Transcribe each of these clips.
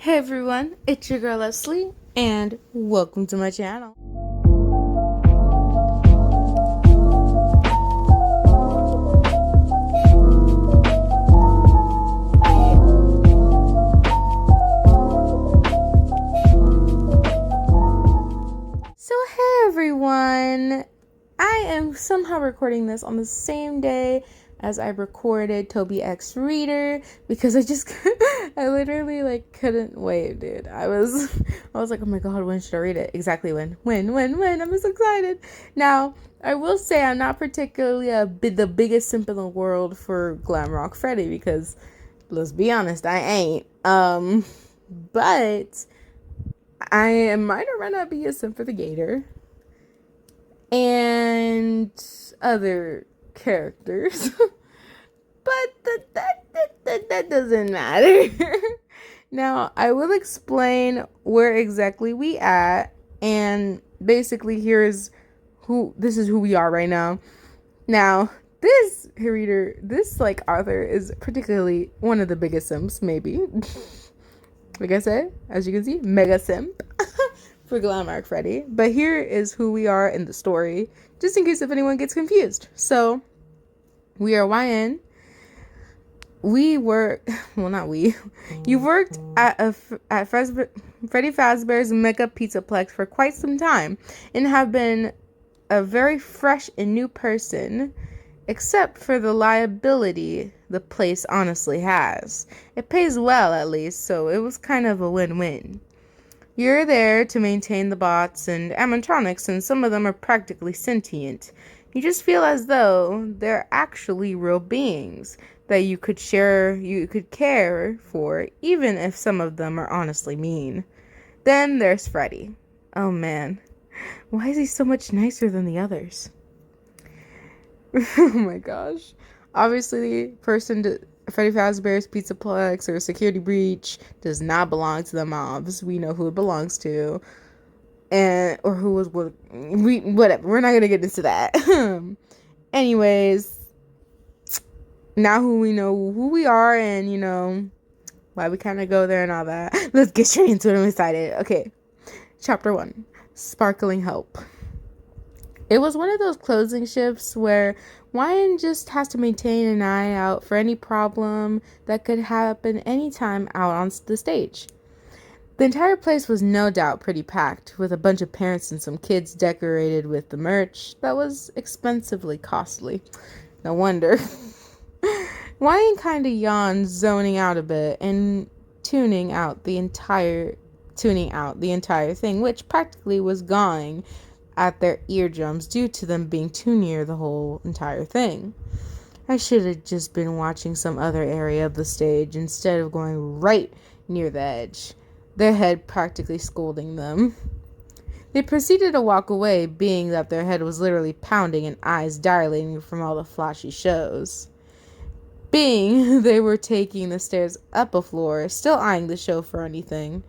Hey everyone, it's your girl Leslie, and welcome to my channel. So hey everyone, I am somehow recording this on the same day as I recorded Toby X Reader because I literally couldn't wait, dude. I was like, oh my god, when should I read it? Exactly when? I'm just excited. Now, I will say I'm not particularly the biggest simp in the world for Glamrock Freddy because let's be honest, I ain't. But I might or might not be a simp for the Gator and other characters. But that doesn't matter. Now, I will explain where exactly we at, and basically this is who we are right now. Now, this author is particularly one of the biggest simps, maybe. Like I said, as you can see, mega simp for Glamrock Freddy. But here is who we are in the story, just in case if anyone gets confused. So, we are YN. You worked at Freddy Fazbear's Mega Pizzaplex for quite some time and have been a very fresh and new person, except for the liability the place honestly has. It pays well, at least, so it was kind of a win-win. You're there to maintain the bots and animatronics, and some of them are practically sentient. You just feel as though they're actually real beings that you could care for, even if some of them are honestly mean. Then there's Freddy. Oh man, why is he so much nicer than the others? Oh my gosh. Obviously, Freddy Fazbear's Pizzaplex or Security Breach does not belong to the mobs. We know who it belongs to. Or who was whatever. We're not gonna get into that. Anyways, now we know who we are and why we kind of go there and all that. Let's get straight into it. I'm excited. Okay, chapter 1, Sparkling Hope. It was one of those closing shifts where Wyan just has to maintain an eye out for any problem that could happen anytime out on the stage. The entire place was no doubt pretty packed, with a bunch of parents and some kids decorated with the merch that was expensively costly. No wonder. Wyan kind of yawned, zoning out a bit, and tuning out the entire thing, which practically was gawing at their eardrums due to them being too near the whole entire thing. I should have just been watching some other area of the stage instead of going right near the edge, their head practically scolding them. They proceeded to walk away, being that their head was literally pounding and eyes dilating from all the flashy shows. Being they were taking the stairs up a floor, still eyeing the show for anything.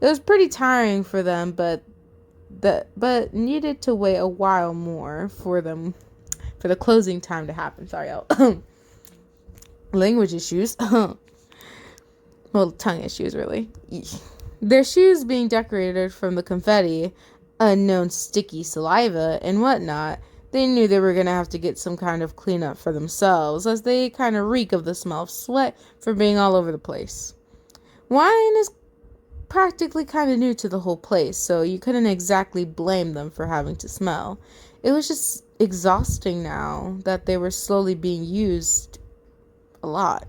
It was pretty tiring for them, but needed to wait a while more for the closing time to happen. Sorry, language issues. Well, tongue issues, really. Their shoes being decorated from the confetti, unknown sticky saliva, and whatnot. They knew they were going to have to get some kind of cleanup for themselves, as they kind of reek of the smell of sweat from being all over the place. Wine is practically kind of new to the whole place, so you couldn't exactly blame them for having to smell. It was just exhausting now that they were slowly being used a lot.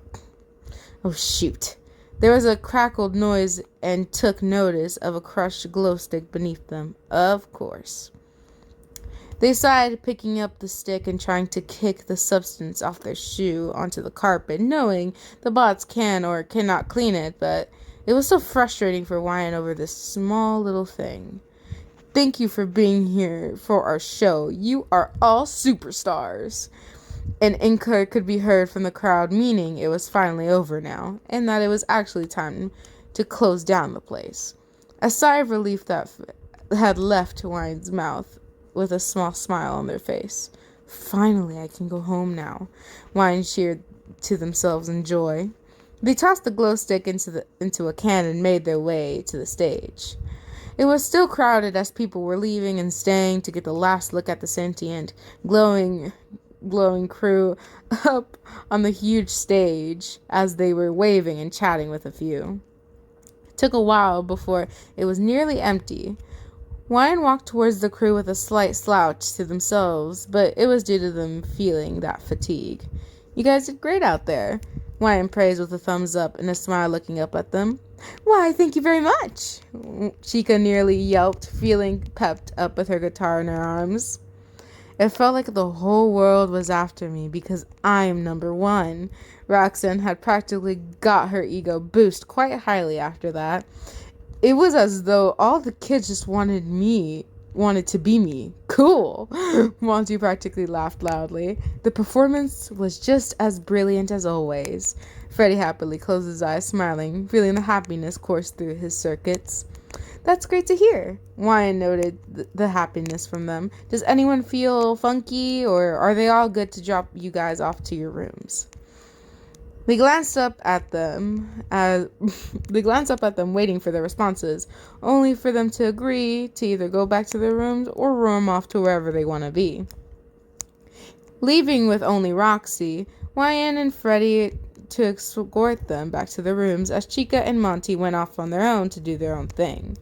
Oh shoot. There was a crackled noise and took notice of a crushed glow stick beneath them, of course. They sighed, picking up the stick and trying to kick the substance off their shoe onto the carpet, knowing the bots can or cannot clean it, but it was so frustrating for Wyan over this small little thing. Thank you for being here for our show. You are all superstars. An encore could be heard from the crowd, meaning it was finally over now, and that it was actually time to close down the place. A sigh of relief that had left Wyan's mouth with a small smile on their face. Finally, I can go home now, Wyan cheered to themselves in joy. They tossed the glow stick into a can and made their way to the stage. It was still crowded as people were leaving and staying to get the last look at the sentient, glowing crew up on the huge stage as they were waving and chatting with a few. It took a while before it was nearly empty. Wyan walked towards the crew with a slight slouch to themselves, but it was due to them feeling that fatigue. You guys did great out there, Wyan praised with a thumbs up and a smile looking up at them. Why, thank you very much, Chica nearly yelped, feeling pepped up with her guitar in her arms. It felt like the whole world was after me because I'm number one. Roxanne had practically got her ego boosted quite highly after that. It was as though all the kids just wanted to be me. Cool. Monty practically laughed loudly. The performance was just as brilliant as always. Freddy happily closed his eyes, smiling, feeling the happiness course through his circuits. That's great to hear. Wyan noted the happiness from them. Does anyone feel funky, or are they all good to drop you guys off to your rooms? They glanced up at them, waiting for their responses, only for them to agree to either go back to their rooms or roam off to wherever they want to be. Leaving with only Roxy, Wyan and Freddy to escort them back to their rooms as Chica and Monty went off on their own to do their own thing.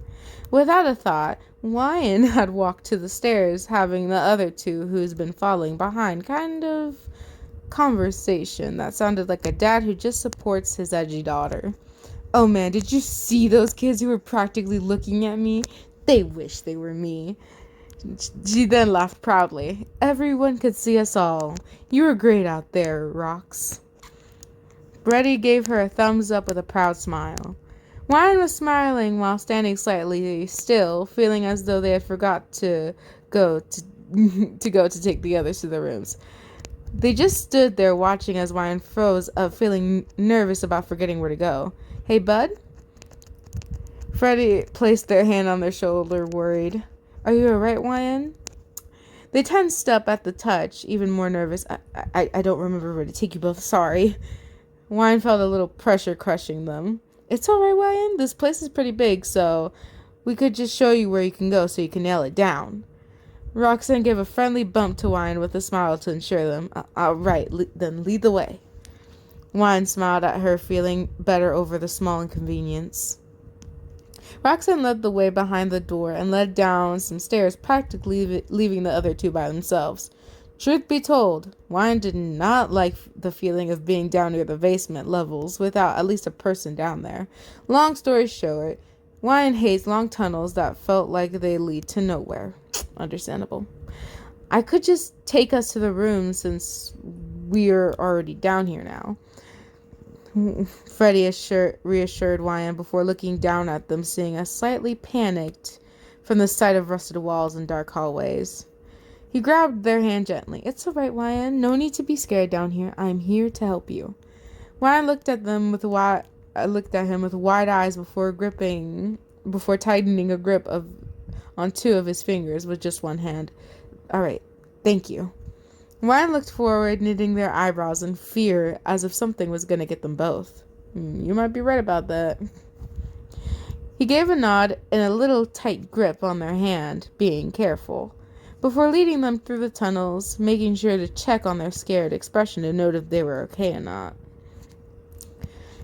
Without a thought, Wyan had walked to the stairs, having the other two who's been following behind kind of conversation that sounded like a dad who just supports his edgy daughter. Oh man, did you see those kids who were practically looking at me? They wish they were me. She then laughed proudly. Everyone could see us all. You were great out there, Rox. Freddy gave her a thumbs up with a proud smile. Wyan was smiling while standing slightly still, feeling as though they had forgot to go to take the others to their rooms. They just stood there watching as Wyan froze up, feeling nervous about forgetting where to go. Hey, bud? Freddy placed their hand on their shoulder, worried. Are you alright, Wyan? They tensed up at the touch, even more nervous. I don't remember where to take you both, sorry. Wyan felt a little pressure crushing them. It's alright, Wyan. This place is pretty big, so we could just show you where you can go so you can nail it down. Roxanne gave a friendly bump to Wyan with a smile to ensure them. All right, then lead the way. Wyan smiled at her, feeling better over the small inconvenience. Roxanne led the way behind the door and led down some stairs, practically leaving the other two by themselves. Truth be told, Wyan did not like the feeling of being down near the basement levels without at least a person down there. Long story short, Wyan hates long tunnels that felt like they lead to nowhere. Understandable. I could just take us to the room since we're already down here now. Freddy reassured Wyan before looking down at them, seeing us slightly panicked from the sight of rusted walls and dark hallways. He grabbed their hand gently. It's all right, Wyan. No need to be scared down here. I am here to help you. Wyan looked at him with wide eyes before tightening a grip on two of his fingers with just one hand. All right, thank you. Wyan looked forward, knitting their eyebrows in fear, as if something was going to get them both. You might be right about that. He gave a nod and a little tight grip on their hand, being careful, before leading them through the tunnels, making sure to check on their scared expression to note if they were okay or not.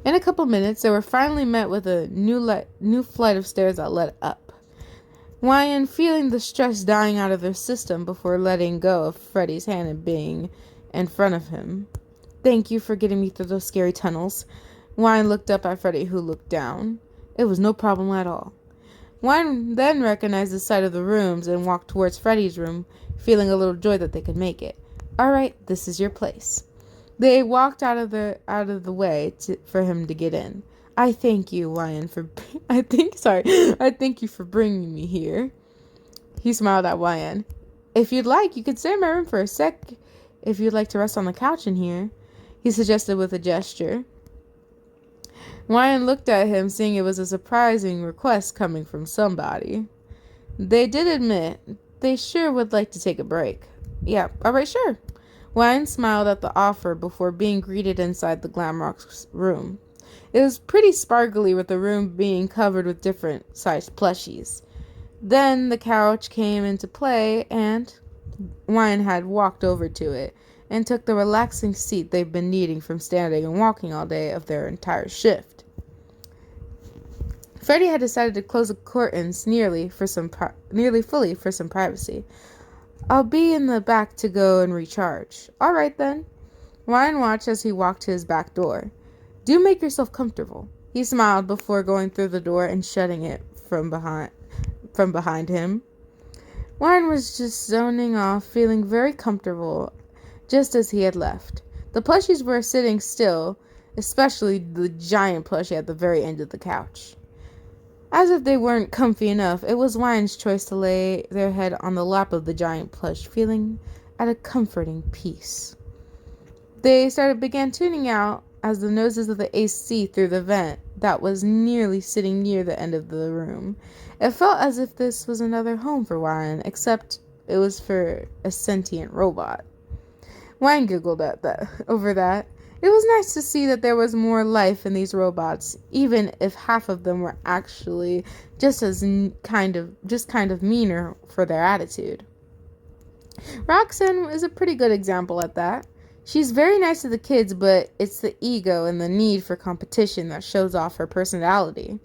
In a couple minutes, they were finally met with a new flight of stairs that led up. Wyan feeling the stress dying out of their system before letting go of Freddy's hand and being in front of him. Thank you for getting me through those scary tunnels. Wyan looked up at Freddy, who looked down. It was no problem at all. Wyan then recognized the sight of the rooms and walked towards Freddy's room, feeling a little joy that they could make it. All right, this is your place. They walked out of the way for him to get in. I thank you, Wyan, I thank you for bringing me here. He smiled at Wyan. If you'd like, you could stay in my room for a sec. If you'd like to rest on the couch in here, he suggested with a gesture. Wyan looked at him, seeing it was a surprising request coming from somebody. They did admit they sure would like to take a break. Yeah, alright, sure. Wyan smiled at the offer before being greeted inside the Glamrock's room. It was pretty sparkly with the room being covered with different sized plushies. Then the couch came into play and Ryan had walked over to it and took the relaxing seat they've been needing from standing and walking all day of their entire shift. Freddy had decided to close the curtains nearly fully for some privacy. I'll be in the back to go and recharge. All right then. Ryan watched as he walked to his back door. Do make yourself comfortable. He smiled before going through the door and shutting it from behind him. Ryan was just zoning off, feeling very comfortable, just as he had left. The plushies were sitting still, especially the giant plushie at the very end of the couch. As if they weren't comfy enough, it was Ryan's choice to lay their head on the lap of the giant plush, feeling at a comforting peace. They began tuning out as the noses of the AC through the vent that was nearly sitting near the end of the room. It felt as if this was another home for Ryan, except it was for a sentient robot. Ryan giggled at that over that. It was nice to see that there was more life in these robots, even if half of them were actually just kind of meaner for their attitude. Roxanne is a pretty good example at that. She's very nice to the kids, but it's the ego and the need for competition that shows off her personality.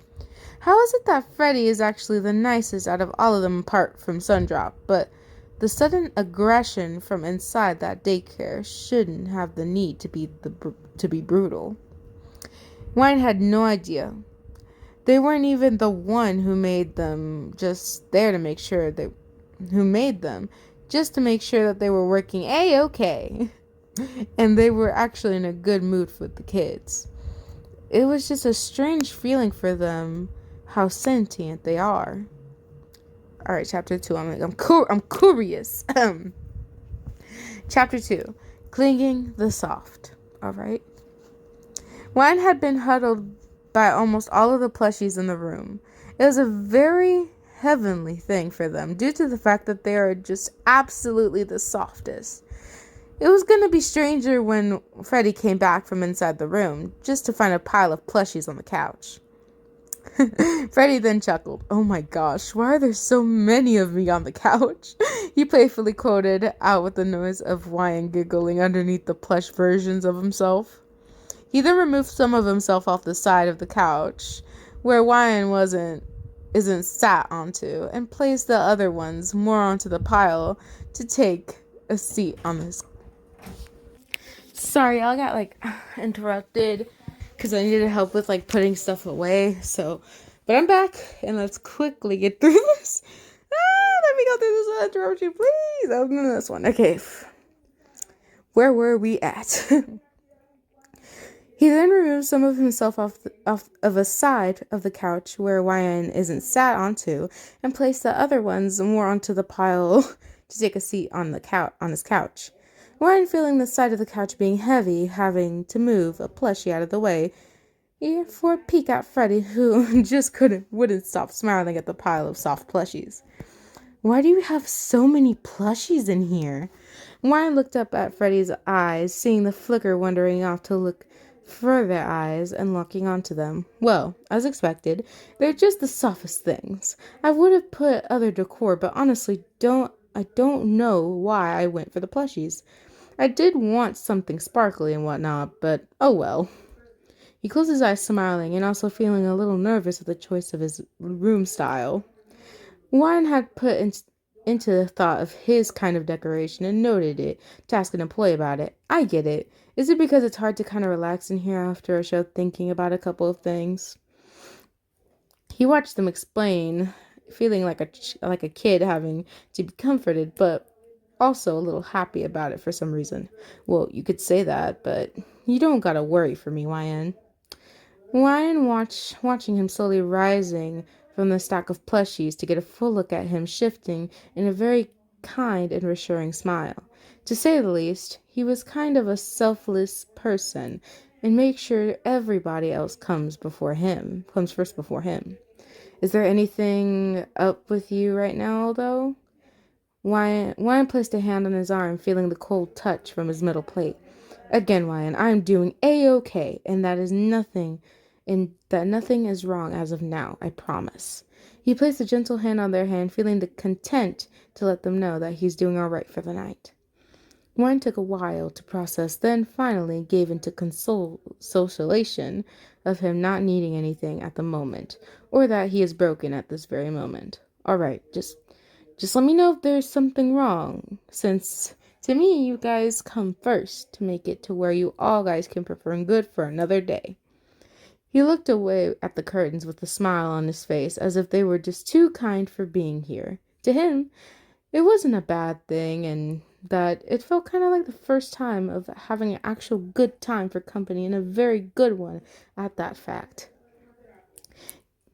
How is it that Freddy is actually the nicest out of all of them apart from Sundrop, but the sudden aggression from inside that daycare shouldn't have the need to be brutal? Wine had no idea. They weren't even the one who made them, just there to make sure that they were working A-okay. And they were actually in a good mood with the kids. It was just a strange feeling for them how sentient they are. All right, chapter 2. I'm curious. Chapter 2. Clinging the soft. All right. Wine had been huddled by almost all of the plushies in the room. It was a very heavenly thing for them due to the fact that they are just absolutely the softest. It was going to be stranger when Freddy came back from inside the room, just to find a pile of plushies on the couch. Freddy then chuckled. Oh my gosh, why are there so many of me on the couch? He playfully quoted out with the noise of Ryan giggling underneath the plush versions of himself. He then removed some of himself off the side of the couch, where Ryan isn't sat onto, and placed the other ones more onto the pile to take a seat on this. Sorry, I got interrupted because I needed help with putting stuff away. But I'm back and let's quickly get through this. Let me go through this interruption, please. Oh, no, this one. Okay. Where were we at? He then removed some of himself off of a side of the couch where Ryan isn't sat onto, and placed the other ones more onto the pile to take a seat on his couch. Ryan, feeling the side of the couch being heavy, having to move a plushie out of the way, for a peek at Freddy, who just wouldn't stop smiling at the pile of soft plushies. Why do you have so many plushies in here? Ryan looked up at Freddy's eyes, seeing the flicker wandering off to look for their eyes and locking onto them. Well, as expected, they're just the softest things. I would have put other decor, but honestly, I don't know why I went for the plushies. I did want something sparkly and whatnot, but oh well. He closed his eyes, smiling and also feeling a little nervous at the choice of his room style. Ryan had put into the thought of his kind of decoration and noted it to ask an employee about it. I get it. Is it because it's hard to kind of relax in here after a show thinking about a couple of things? He watched them explain, feeling like a kid having to be comforted, but also a little happy about it for some reason. Well, you could say that, but you don't gotta worry for me, Ryan. Ryan watching him slowly rising from the stack of plushies to get a full look at him shifting in a very kind and reassuring smile. To say the least, he was kind of a selfless person and makes sure everybody else comes first before him. Is there anything up with you right now, though? Ryan placed a hand on his arm, feeling the cold touch from his metal plate. Again, Ryan, I'm doing A-okay, and that is nothing and that nothing is wrong as of now, I promise. He placed a gentle hand on their hand, feeling the content to let them know that he's doing all right for the night. Warren took a while to process, then finally gave into consolation of him not needing anything at the moment, or that he is broken at this very moment. All right, just let me know if there's something wrong, since to me you guys come first to make it to where you all guys can perform good for another day. He looked away at the curtains with a smile on his face, as if they were just too kind for being here. To him, it wasn't a bad thing, and that it felt kind of like the first time of having an actual good time for company, and a very good one at that fact.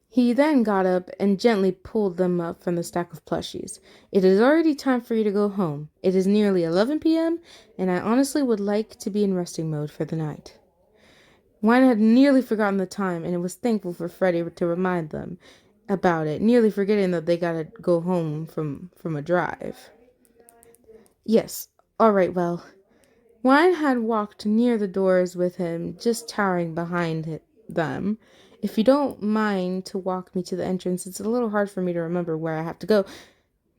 He then got up and gently pulled them up from the stack of plushies. It is already time for you to go home. It is nearly 11 p.m., and I honestly would like to be in resting mode for the night. Wine had nearly forgotten the time, and it was thankful for Freddy to remind them about it, nearly forgetting that they gotta go home from a drive. Yes, all right, well. Wine had walked near the doors with him, just towering behind them. If you don't mind to walk me to the entrance, it's a little hard for me to remember where I have to go.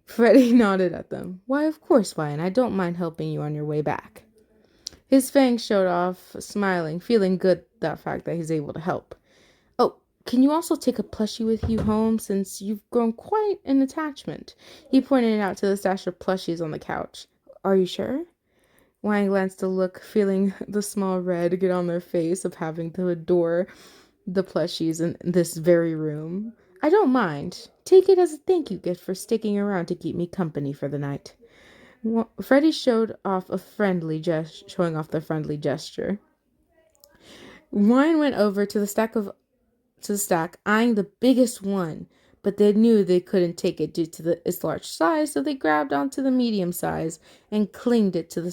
Freddy nodded at them. Why, of course, Wine. I don't mind helping you on your way back. His fangs showed off, smiling, feeling good that fact that he's able to help. Oh, can you also take a plushie with you home, since you've grown quite an attachment? He pointed out to the stash of plushies on the couch. Are you sure? Wang glanced to look, feeling the small red get on their face of having to adore the plushies in this very room. I don't mind. Take it as a thank you gift for sticking around to keep me company for the night. Freddy showing off the friendly gesture. Ryan went over to the stack, eyeing the biggest one, but they knew they couldn't take it due to its large size, so they grabbed onto the medium size and clinged it to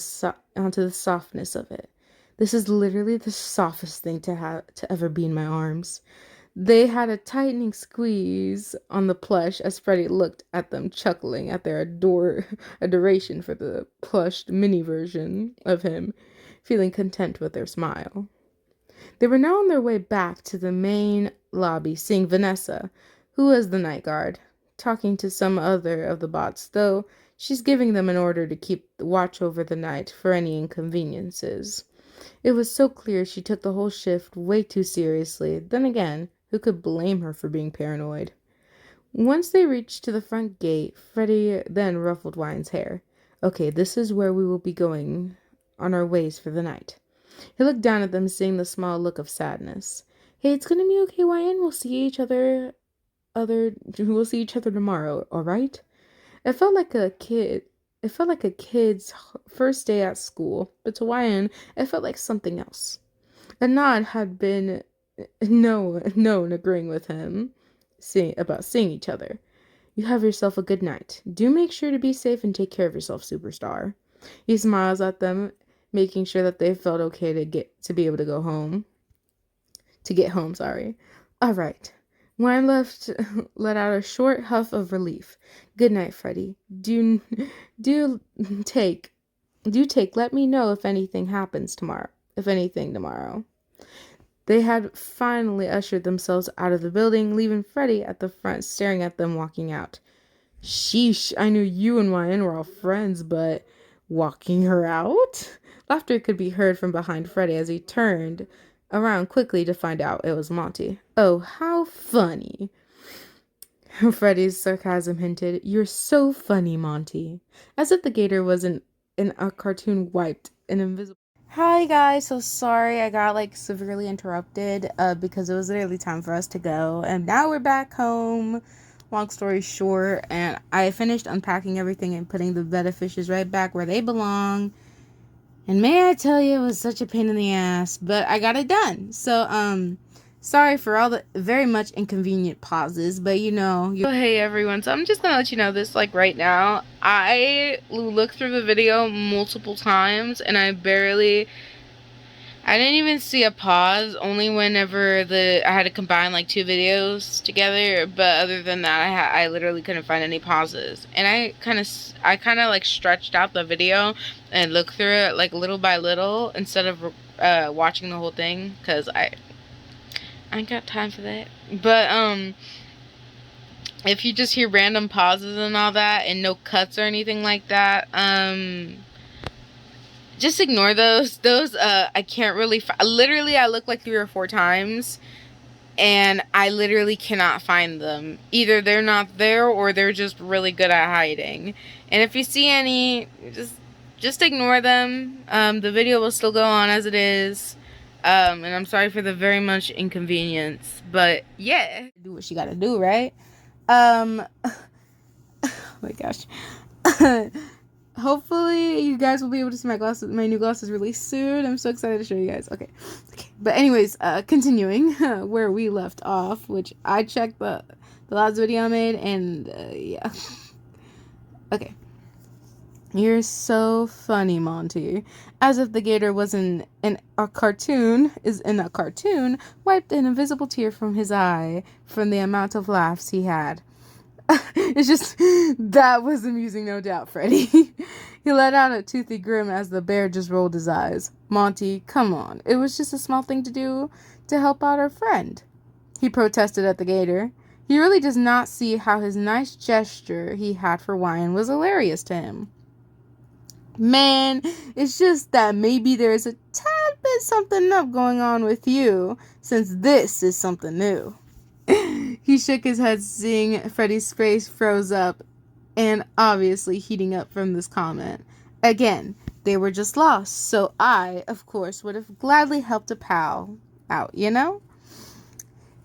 onto the softness of it. This is literally the softest thing to ever be in my arms. They had a tightening squeeze on the plush as Freddy looked at them, chuckling at their adoration for the plushed mini version of him, feeling content with their smile. They were now on their way back to the main lobby, seeing Vanessa, who was the night guard, talking to some other of the bots, though she's giving them an order to keep watch over the night for any inconveniences. It was so clear she took the whole shift way too seriously. Then again, who could blame her for being paranoid? Once they reached to the front gate, Freddy then ruffled Wine's hair. Okay, this is where we will be going on our ways for the night. He looked down at them, seeing the small look of sadness. Hey, it's gonna be okay, Wyan. We'll see each other tomorrow, alright? It felt like a kid's first day at school, but to Wyan, it felt like something else. A nod had been known agreeing with him about seeing each other. You have yourself a good night. Do make sure to be safe and take care of yourself, superstar. He smiles at them, making sure that they felt okay to be able to go home. To get home, sorry. All right. Wine let out a short huff of relief. Good night, Freddy. Do take. Let me know if anything happens tomorrow. Tomorrow. They had finally ushered themselves out of the building, leaving Freddy at the front, staring at them walking out. Sheesh, I knew you and Wyan were all friends, but walking her out? Laughter could be heard from behind Freddy as he turned around quickly to find out it was Monty. Oh, how funny. Freddy's sarcasm hinted. You're so funny, Monty. As if the gator wasn't in a cartoon wiped and invisible. Hi guys, so sorry I got severely interrupted because it was literally time for us to go, and now we're back home. Long story short, and I finished unpacking everything and putting the betta fishes right back where they belong. And may I tell you, it was such a pain in the ass, but I got it done. So sorry for all the very much inconvenient pauses, but hey everyone, so I'm just gonna let you know this right now. I looked through the video multiple times and I didn't even see a pause, only whenever I had to combine two videos together, but other than that I literally couldn't find any pauses. And I kind of stretched out the video and looked through it little by little instead of watching the whole thing, because I I ain't got time for that. But, if you just hear random pauses and all that, and no cuts or anything like that, just ignore those. I can't really, literally, I looked like 3 or 4 times, and I literally cannot find them. Either they're not there, or they're just really good at hiding. And if you see any, just ignore them. The video will still go on as it is. And I'm sorry for the very much inconvenience. But yeah, do what you gotta do, right? Oh my gosh. Hopefully you guys will be able to see my new glasses really soon. I'm so excited to show you guys. Okay. But anyways, continuing where we left off, which I checked the last video I made, and yeah. Okay. You're so funny, Monty. As if the gator was in a cartoon, wiped an invisible tear from his eye from the amount of laughs he had. It's just, that was amusing, no doubt, Freddy. He let out a toothy grin as the bear just rolled his eyes. Monty, come on. It was just a small thing to do to help out our friend. He protested at the gator. He really does not see how his nice gesture he had for wine was hilarious to him. Man, it's just that maybe there's a tad bit something up going on with you, since this is something new. He shook his head, seeing Freddy's face froze up, and obviously heating up from this comment. Again, they were just lost, so I, of course, would have gladly helped a pal out, you know?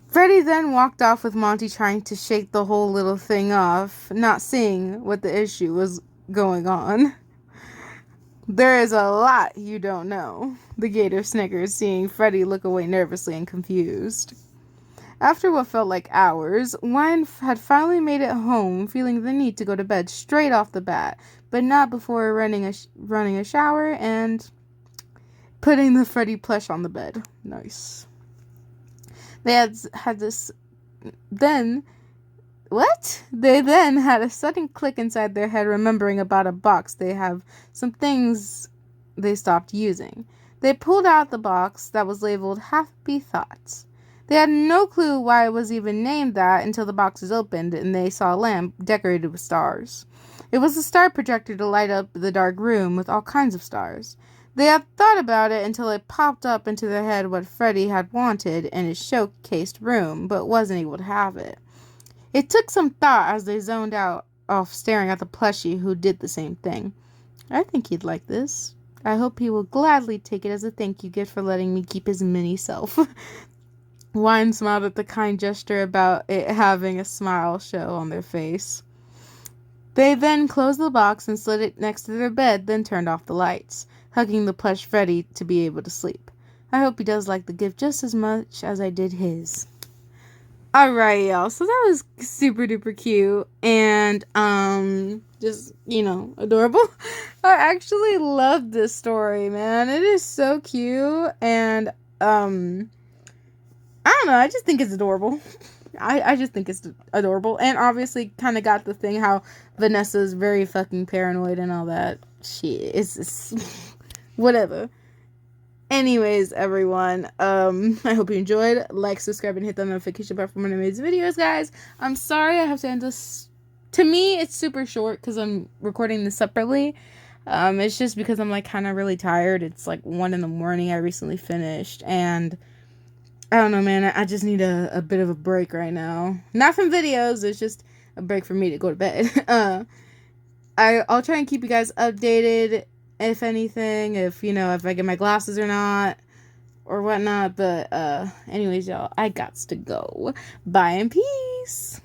Freddy then walked off with Monty trying to shake the whole little thing off, not seeing what the issue was going on. There is a lot you don't know, the gator snickered, seeing Freddy look away nervously and confused. After what felt like hours, Wine had finally made it home, feeling the need to go to bed straight off the bat, but not before running a shower and putting the Freddy plush on the bed. Nice. They had this... Then... What? They then had a sudden click inside their head, remembering about a box they have some things they stopped using. They pulled out the box that was labeled Happy Thoughts. They had no clue why it was even named that until the box was opened and they saw a lamp decorated with stars. It was a star projector to light up the dark room with all kinds of stars. They had thought about it until it popped up into their head what Freddy had wanted in his showcased room, but wasn't able to have it. It took some thought as they zoned out off staring at the plushie who did the same thing. I think he'd like this. I hope he will gladly take it as a thank you gift for letting me keep his mini self. Wine smiled at the kind gesture about it having a smile show on their face. They then closed the box and slid it next to their bed, then turned off the lights, hugging the plush Freddy to be able to sleep. I hope he does like the gift just as much as I did his. Alright, y'all, so that was super duper cute and, just, adorable. I actually love this story, man. It is so cute, and, I don't know, I just think it's adorable. I just think it's adorable, and obviously kind of got the thing how Vanessa's very fucking paranoid and all that shit. It's whatever. Anyways, everyone, I hope you enjoyed. Like, subscribe, and hit the notification bell for when I make videos, guys. I'm sorry I have to end this. To me, it's super short because I'm recording this separately. It's just because I'm, kind of really tired. It's, 1 in the morning. I recently finished, and I don't know, man. I just need a bit of a break right now. Not from videos. It's just a break for me to go to bed. I'll try and keep you guys updated. If anything, if I get my glasses or not, or whatnot, but, anyways, y'all, I gots to go. Bye and peace!